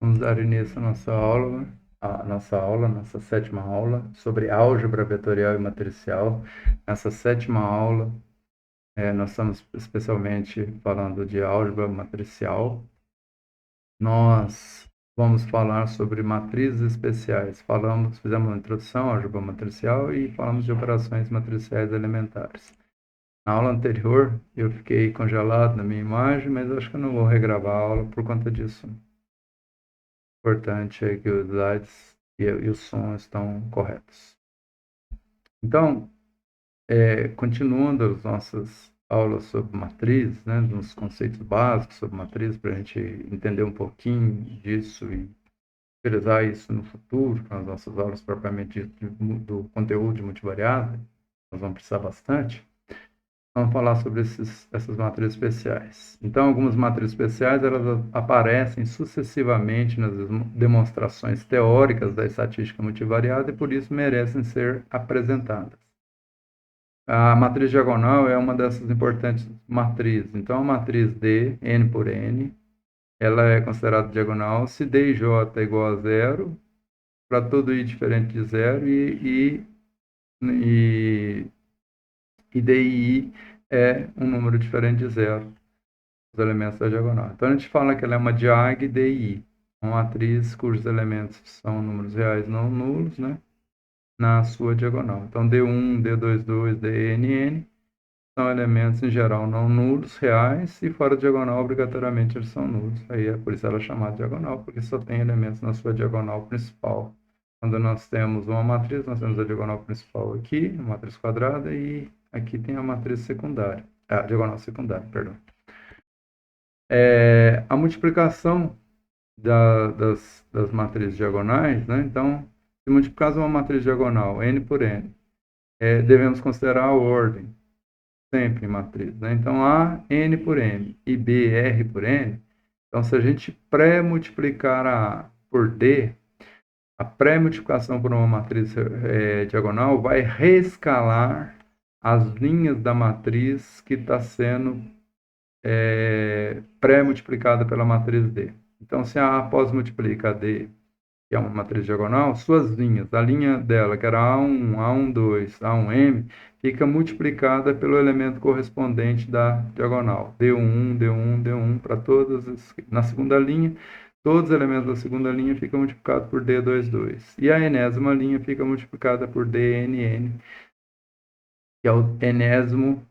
Vamos dar início à nossa sétima aula sobre álgebra vetorial e matricial. Nessa sétima aula, nós estamos especialmente falando de álgebra matricial. Nós vamos falar sobre matrizes especiais. Fizemos uma introdução à álgebra matricial e falamos de operações matriciais elementares. Na aula anterior, eu fiquei congelado na minha imagem, mas acho que eu não vou regravar a aula por conta disso. O importante é que os slides e o som estão corretos. Então, continuando as nossas aulas sobre matriz, né, nos conceitos básicos sobre matriz, para a gente entender um pouquinho disso e utilizar isso no futuro, para as nossas aulas propriamente do conteúdo de multivariada, nós vamos precisar bastante. Vamos falar sobre essas matrizes especiais. Então, algumas matrizes especiais elas aparecem sucessivamente nas demonstrações teóricas da estatística multivariada e, por isso, merecem ser apresentadas. A matriz diagonal é uma dessas importantes matrizes. Então, a matriz D, n por n, ela é considerada diagonal se D e J é igual a zero, para todo i diferente de zero, e D e I é um número diferente de zero, os elementos da diagonal. Então, a gente fala que ela é uma diag DI, uma matriz cujos elementos são números reais não nulos, né, na sua diagonal. Então, D1, D22, DNN são elementos, em geral, não nulos, reais, e fora diagonal, obrigatoriamente, eles são nulos. Aí é por isso ela é chamada diagonal, porque só tem elementos na sua diagonal principal. Quando nós temos uma matriz, nós temos a diagonal principal aqui, a matriz quadrada, e aqui tem a matriz secundária, a diagonal secundária, perdão. A multiplicação das matrizes diagonais, né? Então, se multiplicarmos uma matriz diagonal, n por n, devemos considerar a ordem, sempre em matriz, né? Então, A, n por n, e B, r por n. Então, se a gente pré-multiplicar a A por D, a pré-multiplicação por uma matriz diagonal vai reescalar as linhas da matriz que está sendo pré-multiplicada pela matriz D. Então, se a A pós-multiplica a D, que é uma matriz diagonal, suas linhas, a linha dela, que era A1, A12, A1M, fica multiplicada pelo elemento correspondente da diagonal, D1, D1, D1, para todas. Na segunda linha, todos os elementos da segunda linha ficam multiplicados por D22. E a enésima linha fica multiplicada por DNN, que é o enésimo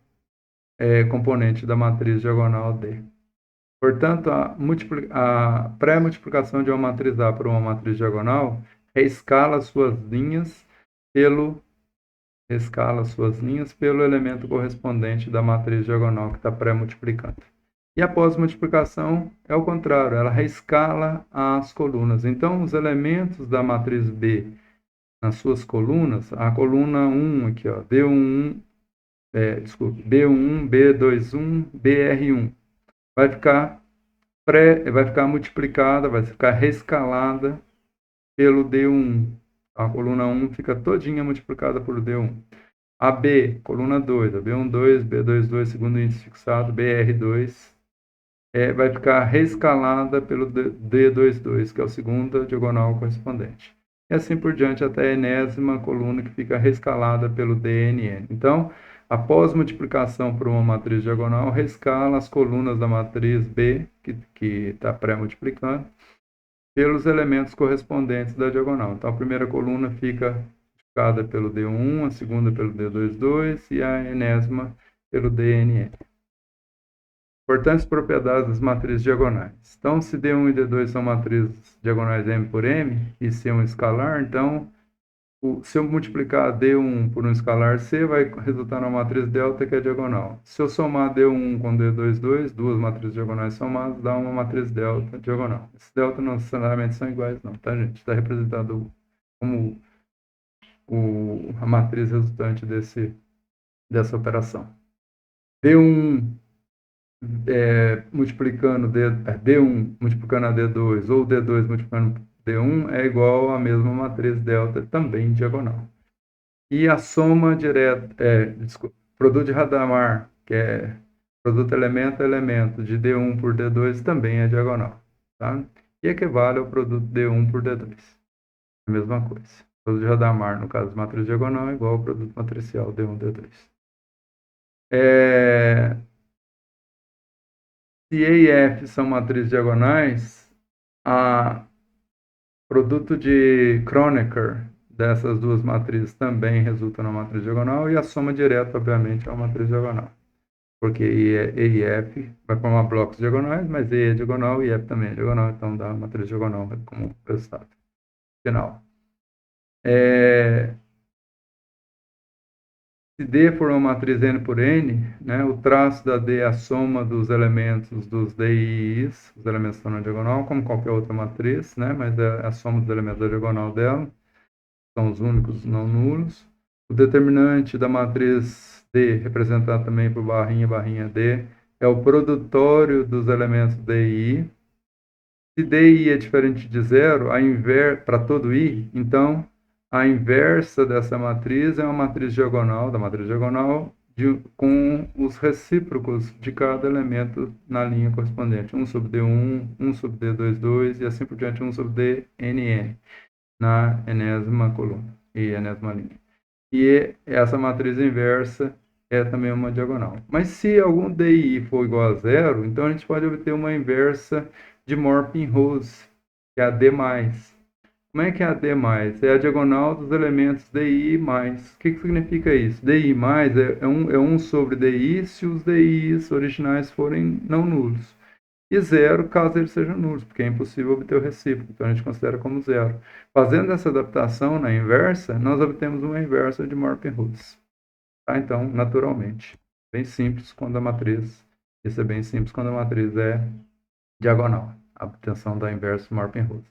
componente da matriz diagonal D. Portanto, a pré-multiplicação de uma matriz A por uma matriz diagonal reescala suas linhas pelo elemento correspondente da matriz diagonal que está pré-multiplicando. E a pós-multiplicação é o contrário, ela reescala as colunas. Então, os elementos da matriz B nas suas colunas, a coluna 1 aqui, ó, B11, B21, BR1, vai ficar multiplicada, vai ficar reescalada pelo D1. A coluna 1 fica todinha multiplicada por D1. A B, coluna 2, a B12, B22, segundo índice fixado, BR2, vai ficar reescalada pelo D22, que é a segunda diagonal correspondente. E assim por diante até a enésima coluna que fica reescalada pelo DNN. Então, após multiplicação por uma matriz diagonal, reescala as colunas da matriz B, que está pré-multiplicando, pelos elementos correspondentes da diagonal. Então, a primeira coluna fica multiplicada pelo D1, a segunda pelo D22 e a enésima pelo DNN. Importantes propriedades das matrizes diagonais. Então, se D1 e D2 são matrizes diagonais M por M, e C é um escalar, então, se eu multiplicar D1 por um escalar C, vai resultar numa matriz delta que é diagonal. Se eu somar D1 com D22, duas matrizes diagonais somadas, dá uma matriz delta diagonal. Esses delta não necessariamente são iguais, não, tá, gente? Está representado como a matriz resultante dessa operação. D1 multiplicando D1 multiplicando a D2 ou D2 multiplicando D1 é igual à mesma matriz delta, também diagonal. E a soma direta, produto de Hadamard, que é produto elemento a elemento de D1 por D2, também é diagonal. Tá? que equivale ao produto D1 por D2. A mesma coisa. O produto de Hadamard, no caso de matriz diagonal, é igual ao produto matricial D1, D2. Se E e F são matrizes diagonais, a produto de Kronecker dessas duas matrizes também resulta na matriz diagonal e a soma direta, obviamente, é uma matriz diagonal. Porque E e F vai formar blocos diagonais, mas E é diagonal e F também é diagonal, então dá matriz diagonal como resultado final. Se D for uma matriz N por N, né, o traço da D é a soma dos elementos dos D e Is, os elementos estão na diagonal, como qualquer outra matriz, né, mas é a soma dos elementos da diagonal dela, são os únicos não nulos. O determinante da matriz D, representado também por barrinha, barrinha D, é o produtório dos elementos D e I. Se D e I é diferente de zero, para todo I, então a inversa dessa matriz é uma matriz diagonal, da matriz diagonal, com os recíprocos de cada elemento na linha correspondente. 1 sobre D1, 1 sobre D2, 2 e assim por diante, 1 sobre DNN, na enésima coluna e enésima linha. E essa matriz inversa é também uma diagonal. Mas se algum DI for igual a zero, então a gente pode obter uma inversa de Morpin-Rose, que é a D+. Como é que é a D+? É a diagonal dos elementos DI+. O que significa isso? DI+, é 1 sobre DI se os DIs originais forem não nulos. E zero caso eles sejam nulos, porque é impossível obter o recíproco, então a gente considera como zero. Fazendo essa adaptação na inversa, nós obtemos uma inversa de Morpin-Rose. Tá? Então, naturalmente, bem simples quando a matriz, isso é bem simples quando a matriz é diagonal, a obtenção da inversa de Morpin-Rose,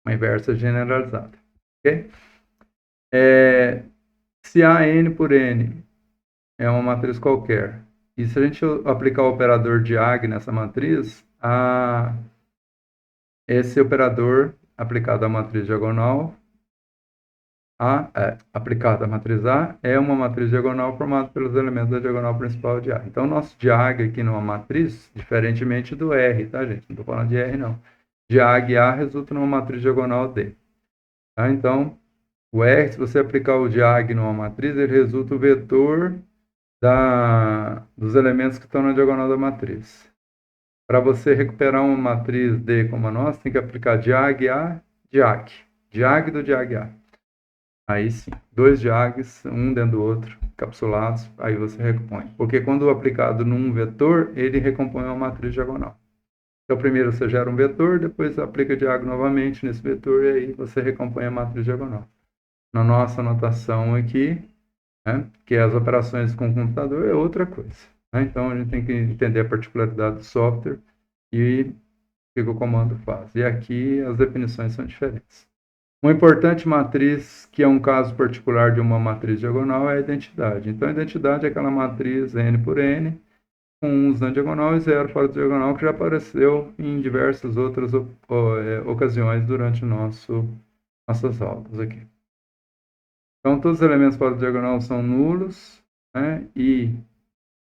uma inversa generalizada. Ok? Se a n por n é uma matriz qualquer, e se a gente aplicar o operador diag nessa matriz, esse operador aplicado à matriz diagonal, aplicado à matriz A, é uma matriz diagonal formada pelos elementos da diagonal principal de A. Então, o nosso diag aqui numa matriz, diferentemente do R, tá, gente? Não estou falando de R, não. Diag A resulta numa matriz diagonal D. Tá? Então, o R, se você aplicar o diag numa matriz, ele resulta o vetor dos elementos que estão na diagonal da matriz. Para você recuperar uma matriz D como a nossa, tem que aplicar diag A, diag. Diag do diag A. Aí sim, dois diags, um dentro do outro, capsulados, aí você recompõe. Porque quando aplicado num vetor, ele recompõe uma matriz diagonal. Então, primeiro você gera um vetor, depois aplica diag novamente nesse vetor, e aí você recompõe a matriz diagonal. Na nossa notação aqui, né, que as operações com o computador é outra coisa. Né? Então, a gente tem que entender a particularidade do software e o que o comando faz. E aqui as definições são diferentes. Uma importante matriz, que é um caso particular de uma matriz diagonal, é a identidade. Então, a identidade é aquela matriz N por N, com 1 na diagonal e 0 fora da diagonal, que já apareceu em diversas outras ocasiões durante nossas aulas aqui. Então, todos os elementos fora da diagonal são nulos, né? E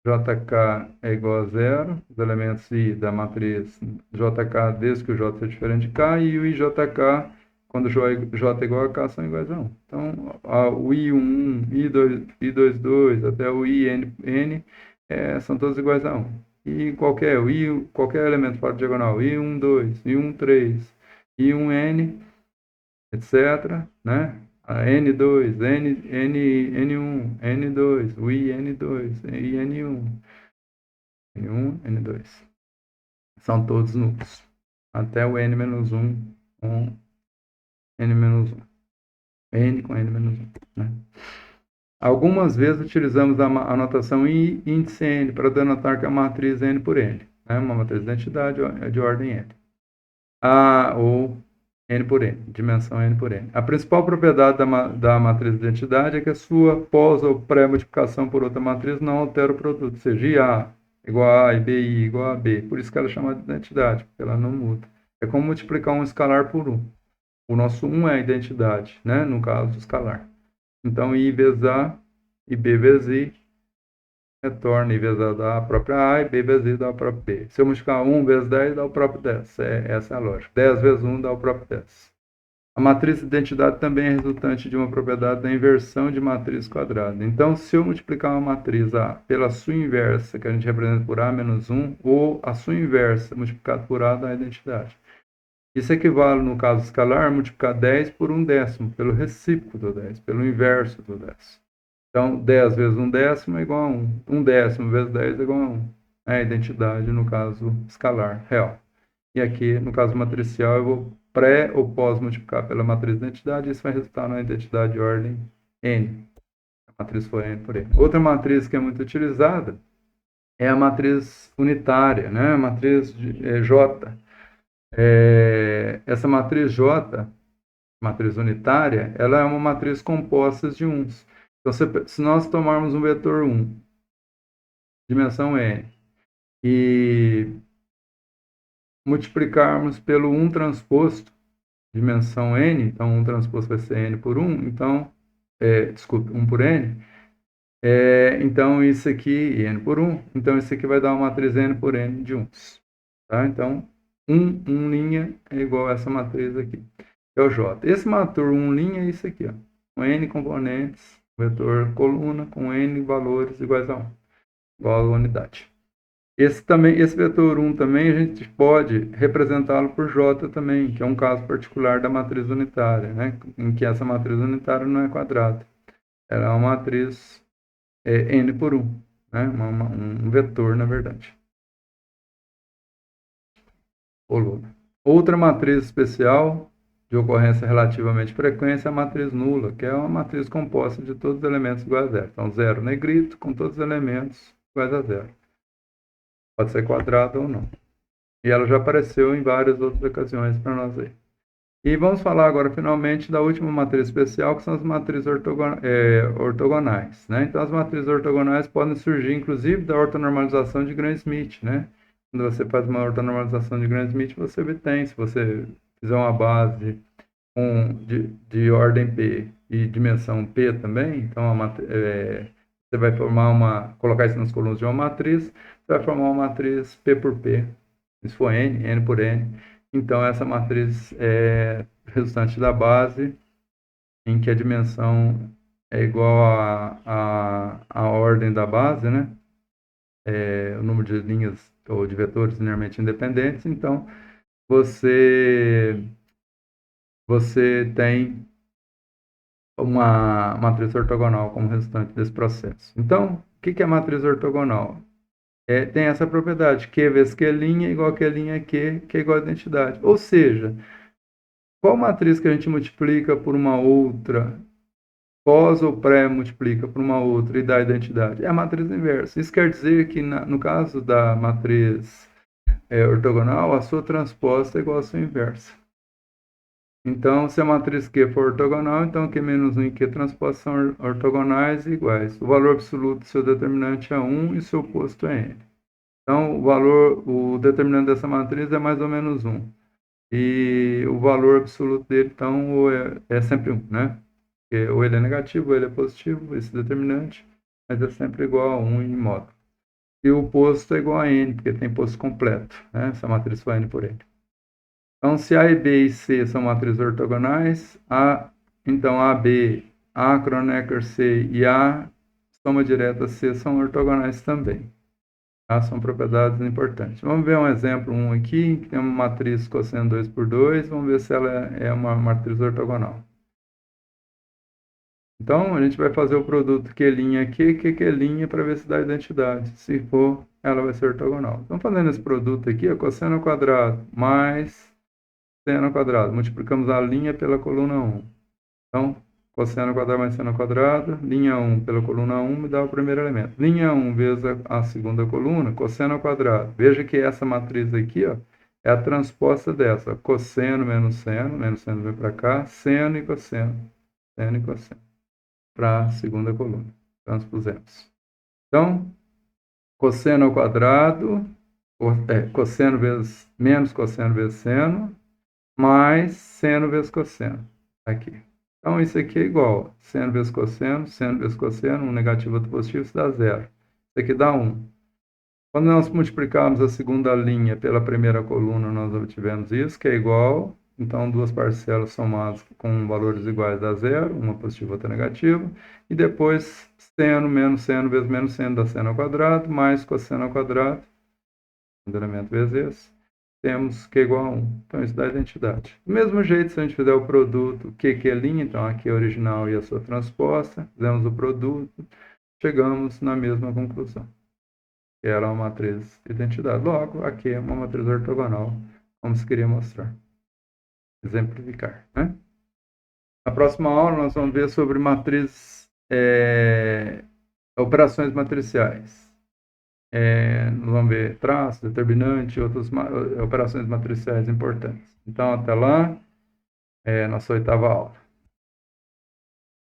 JK é igual a 0, os elementos I da matriz JK, desde que o J seja diferente de K, e o IJK, quando J é igual a K, são iguais a 1. Então, o I1, I2, I22, até o IN, são todos iguais a 1. E qualquer elemento fora da diagonal, I1, 2, I1, 3, I1N, etc., né? A N2, N1, N2, o IN2, IN1, N1, N2. São todos nulos. Até o N-1 com N-1. N com N-1. Né? Algumas vezes utilizamos a notação índice N para denotar que a matriz N por N. Né? Uma matriz de identidade de ordem N. Ou N por N, dimensão N por N. A principal propriedade da matriz de identidade é que a sua pós ou pré-multiplicação por outra matriz não altera o produto, ou seja, IA igual a A e BI igual a B. Por isso que ela é chamada de identidade, porque ela não muda. É como multiplicar um escalar por 1. O nosso 1 é a identidade, né? No caso, escalar. Então, I vezes A e B vezes I retorna I vezes A dá a própria A e B vezes I dá o próprio B. Se eu multiplicar 1 vezes 10, dá o próprio 10. Essa é a lógica. 10 vezes 1 dá o próprio 10. A matriz de identidade também é resultante de uma propriedade da inversão de matriz quadrada. Então, se eu multiplicar uma matriz A pela sua inversa, que a gente representa por A menos 1, ou a sua inversa multiplicado por A dá a identidade. Isso equivale, no caso escalar, a multiplicar 10 por 1/10, pelo recíproco do 10, pelo inverso do 10. Então, 10 vezes 1/10 é igual a 1. 1/10 vezes 10 é igual a 1. É a identidade, no caso escalar, real. E aqui, no caso matricial, eu vou pré ou pós multiplicar pela matriz de identidade, isso vai resultar na identidade de ordem N. A matriz for N por N. Outra matriz que é muito utilizada é a matriz unitária, né? A matriz J. Essa matriz J, matriz unitária, ela é uma matriz composta de uns. Então, se nós tomarmos um vetor 1, dimensão N, e multiplicarmos pelo 1 transposto, dimensão N, então 1 transposto vai ser N por 1, então, desculpe, 1 por N, então isso aqui, N por 1, então isso aqui vai dar uma matriz N por N de 1s. Tá? Então, 1 linha é igual a essa matriz aqui, é o J. Esse vetor 1 linha é isso aqui, ó, com N componentes, vetor coluna com N valores iguais a 1, igual a unidade. Esse vetor 1 também a gente pode representá-lo por J também, que é um caso particular da matriz unitária, né? Em que essa matriz unitária não é quadrada. Ela é uma matriz N por 1, né? Um vetor, na verdade. Outra matriz especial de ocorrência relativamente frequente é a matriz nula, que é uma matriz composta de todos os elementos iguais a zero. Então, zero negrito com todos os elementos iguais a zero. Pode ser quadrado ou não. E ela já apareceu em várias outras ocasiões para nós aí. E vamos falar agora, finalmente, da última matriz especial, que são as matrizes ortogonais. Né? Então, as matrizes ortogonais podem surgir, inclusive, da ortonormalização de Gram-Schmidt. Né? Quando você faz uma ortonormalização de Gram-Schmidt, você obtém, se você fizer uma base de ordem P e dimensão P também, então você vai colocar isso nas colunas de uma matriz, você vai formar uma matriz P por P, se for N, N por N. Então, essa matriz é resultante da base, em que a dimensão é igual à ordem da base, né? O número de linhas ou de vetores linearmente independentes. Então, você tem uma matriz ortogonal como resultante desse processo. Então, o que é matriz ortogonal? Tem essa propriedade, Q vezes Q' igual a Q' Q, que é igual a identidade. Ou seja, qual matriz que a gente multiplica por uma outra, pós ou pré multiplica por uma outra e dá identidade? É a matriz inversa. Isso quer dizer que, no caso da matriz ortogonal, a sua transposta é igual à sua inversa. Então, se a matriz Q for ortogonal, então Q menos 1 e Q transposta são ortogonais e iguais. O valor absoluto do seu determinante é 1 e seu oposto é N. Então, o determinante dessa matriz é mais ou menos 1. E o valor absoluto dele, então, é sempre 1, né? Porque ou ele é negativo, ou ele é positivo, esse determinante, mas é sempre igual a 1 em módulo. E o oposto é igual a N, porque tem posto completo, né? Essa matriz for N por N. Então, se A e B e C são matrizes ortogonais, então A, B, A, Kronecker, C e A, soma direta C, são ortogonais também. Tá? São propriedades importantes. Vamos ver um exemplo 1 aqui, que tem uma matriz cosseno 2 por 2, vamos ver se ela é uma matriz ortogonal. Então, a gente vai fazer o produto Q' aqui, Q' para ver se dá identidade. Se for, ela vai ser ortogonal. Então, fazendo esse produto aqui, é cosseno ao quadrado mais seno ao quadrado. Multiplicamos a linha pela coluna 1. Então, cosseno ao quadrado mais seno ao quadrado, linha 1 pela coluna 1 me dá o primeiro elemento. Linha 1 vezes a segunda coluna, cosseno ao quadrado. Veja que essa matriz aqui, ó, é a transposta dessa. Cosseno menos seno vem para cá, seno e cosseno para a segunda coluna. Transpusemos. Então, cosseno ao quadrado, cosseno vezes menos cosseno vezes seno, mais seno vezes cosseno. Aqui. Então, isso aqui é igual. Seno vezes cosseno, um negativo, outro positivo, isso dá zero. Isso aqui dá 1. Quando nós multiplicarmos a segunda linha pela primeira coluna, nós obtivemos isso, que é igual. Então, duas parcelas somadas com valores iguais dá 0, uma positiva e outra negativa. E depois, seno menos seno vezes menos seno dá seno ao quadrado, mais cosseno ao quadrado, segundo elemento vezes esse, temos Q igual a 1. Então, isso dá identidade. Do mesmo jeito, se a gente fizer o produto Q que é linha, então aqui é a original e a sua transposta, fizemos o produto, chegamos na mesma conclusão. Ela é uma matriz de identidade. Logo, aqui é uma matriz ortogonal, como se queria mostrar. Exemplificar, né? Na próxima aula, nós vamos ver sobre operações matriciais. Nós vamos ver traço, determinante e outras operações matriciais importantes. Então, até lá, nossa 8ª aula.